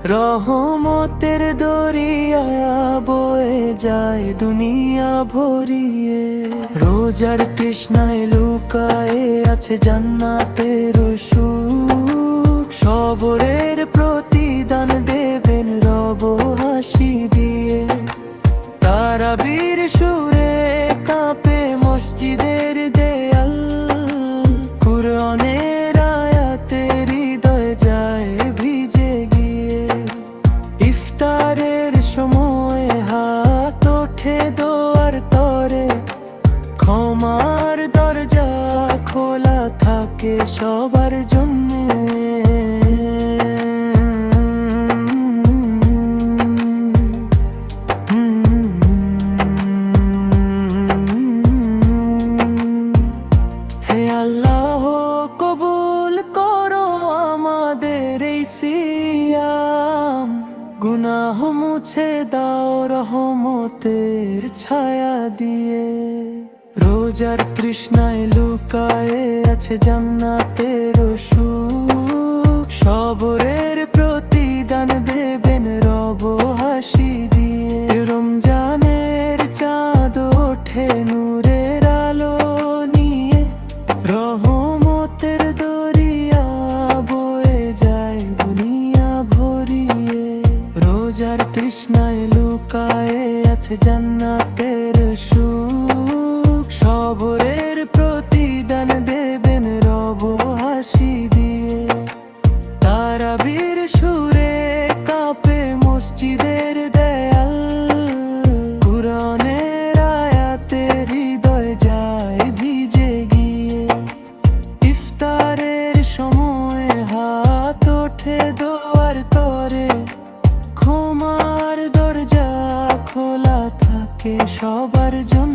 রহমতের দরিয়া বয়ে যায় দুনিয়া ভরিয়ে। রোজার তৃষ্ণায় লুকায়ে আছে জান্নাতের সুখ। সবরের প্রতিদান দেবেন রব হাসি দিয়ে। তারাবীর সুরে কাঁপে মসজিদের দেয়াল। কুরআনের আয়াতে হৃদয় যায় ভিজে গিয়ে। ইফতারের সময় হাত ওঠে দোয়ার তরে। ক্ষমার দরজা খোলা থাকে সবার জন্যে। হে আল্লাহ, কবুল করো আমাদের এই সিয়াম। গুনাহ মুছে দাও রহমতের ছায়া দিয়ে। রোজার তৃষ্ণায় লুকায়ে আছে জান্নাতের সুখ। সবরের প্রতিদান দেবেন রব হাসি দিয়ে। রমজানের চাঁদ ওঠে নূরের আলো নিয়ে। রহমতের দরিয়া বয়ে যায় দুনিয়া ভরিয়ে। রোজার তৃষ্ণায় লুকায়ে আছে জান্নাতের সুখ। সবরের প্রতিদান দেবেন রব হাসি দিয়ে। তারাবীর সুরে কাঁপে মসজিদের দেয়াল। কুরআনের আয়াতে হৃদয় যায় ভিজে গিয়ে। ইফতারের সময় হাত ওঠে দোয়ার তরে। ক্ষমার দরজা খোলা থাকে সবার জন্য।